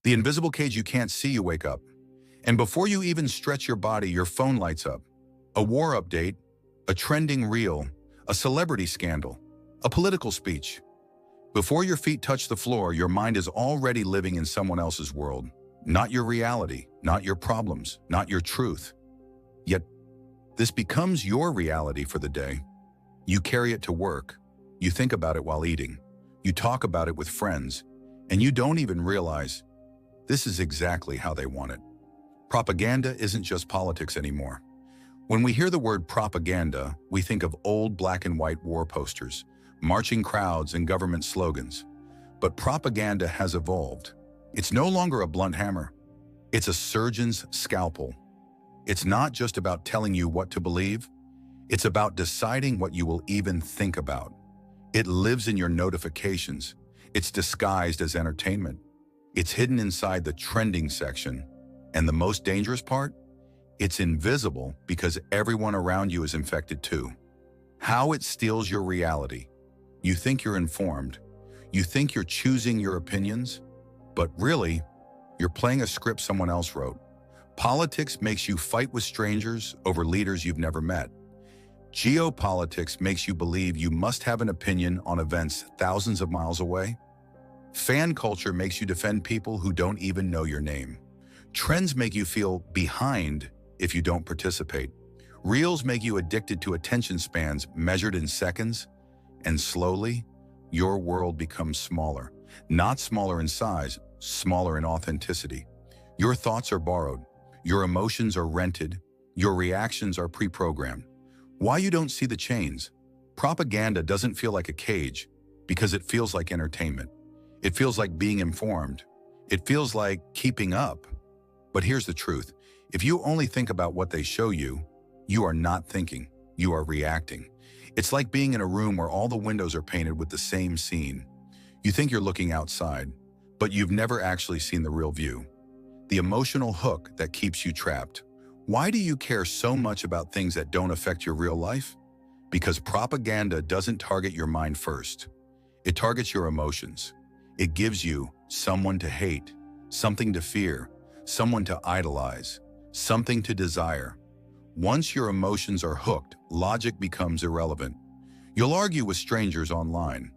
The invisible cage you can't see, you wake up. And before you even stretch your body, your phone lights up. A war update, a trending reel, a celebrity scandal, a political speech. Before your feet touch the floor, your mind is already living in someone else's world. Not your reality, not your problems, not your truth. Yet, this becomes your reality for the day. You carry it to work. You think about it while eating. You talk about it with friends. And you don't even realize this is exactly how they want it. Propaganda isn't just politics anymore. When we hear the word propaganda, we think of old black and white war posters, marching crowds, and government slogans. But propaganda has evolved. It's no longer a blunt hammer. It's a surgeon's scalpel. It's not just about telling you what to believe. It's about deciding what you will even think about. It lives in your notifications. It's disguised as entertainment. It's hidden inside the trending section. And the most dangerous part? It's invisible because everyone around you is infected too. How it steals your reality. You think you're informed. You think you're choosing your opinions. But really, you're playing a script someone else wrote. Politics makes you fight with strangers over leaders you've never met. Geopolitics makes you believe you must have an opinion on events thousands of miles away. Fan culture makes you defend people who don't even know your name. Trends make you feel behind if you don't participate. Reels make you addicted to attention spans measured in seconds. And slowly, your world becomes smaller. Not smaller in size, smaller in authenticity. Your thoughts are borrowed. Your emotions are rented. Your reactions are pre-programmed. Why you don't see the chains? Propaganda doesn't feel like a cage because it feels like entertainment. It feels like being informed. It feels like keeping up. But here's the truth. If you only think about what they show you, you are not thinking, you are reacting. It's like being in a room where all the windows are painted with the same scene. You think you're looking outside, but you've never actually seen the real view. The emotional hook that keeps you trapped. Why do you care so much about things that don't affect your real life? Because propaganda doesn't target your mind first. It targets your emotions. It gives you someone to hate, something to fear, someone to idolize, something to desire. Once your emotions are hooked, logic becomes irrelevant. You'll argue with strangers online.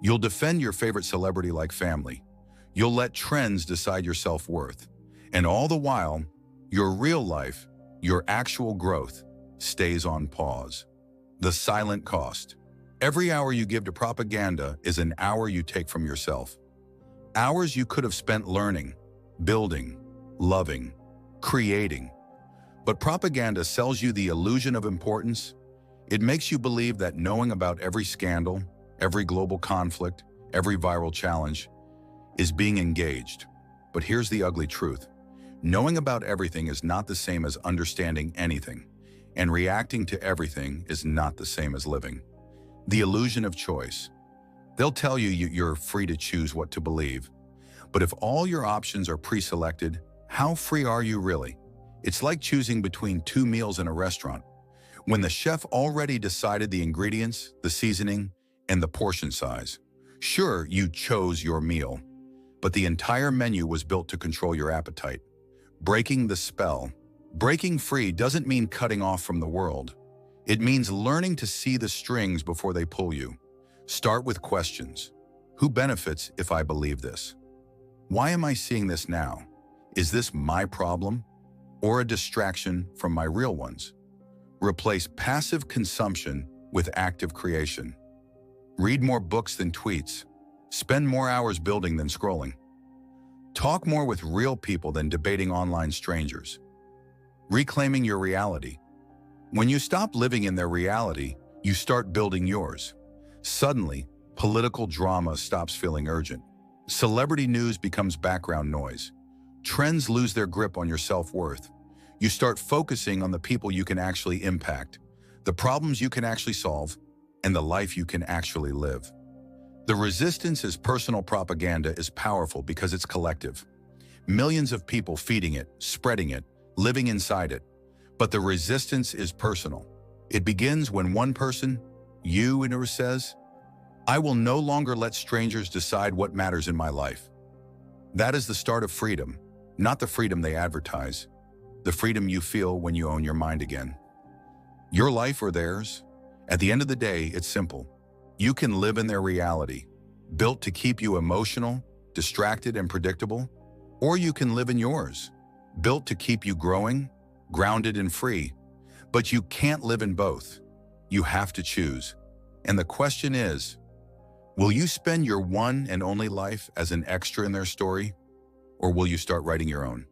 You'll defend your favorite celebrity like family. You'll let trends decide your self-worth. And all the while, your real life, your actual growth, stays on pause. The silent cost. Every hour you give to propaganda is an hour you take from yourself. Hours you could have spent learning, building, loving, creating. But propaganda sells you the illusion of importance. It makes you believe that knowing about every scandal, every global conflict, every viral challenge is being engaged. But here's the ugly truth. Knowing about everything is not the same as understanding anything, and reacting to everything is not the same as living. The illusion of choice. They'll tell you you're free to choose what to believe. But if all your options are pre-selected, how free are you really? It's like choosing between two meals in a restaurant. When the chef already decided the ingredients, the seasoning, and the portion size. Sure, you chose your meal, but the entire menu was built to control your appetite. Breaking the spell. Breaking free doesn't mean cutting off from the world. It means learning to see the strings before they pull you. Start with questions. Who benefits if I believe this? Why am I seeing this now? Is this my problem or a distraction from my real ones? Replace passive consumption with active creation. Read more books than tweets. Spend more hours building than scrolling. Talk more with real people than debating online strangers. Reclaiming your reality. When you stop living in their reality, you start building yours. Suddenly, political drama stops feeling urgent. Celebrity news becomes background noise. Trends lose their grip on your self-worth. You start focusing on the people you can actually impact, the problems you can actually solve, and the life you can actually live. The resistance is personal propaganda is powerful because it's collective. Millions of people feeding it, spreading it, living inside it. But the resistance is personal. It begins when one person, you, says, I will no longer let strangers decide what matters in my life. That is the start of freedom, not the freedom they advertise, the freedom you feel when you own your mind again. Your life or theirs? At the end of the day, it's simple. You can live in their reality, built to keep you emotional, distracted, and predictable, or you can live in yours, built to keep you growing, grounded, and free. But you can't live in both. You have to choose. And the question is, will you spend your one and only life as an extra in their story, or will you start writing your own?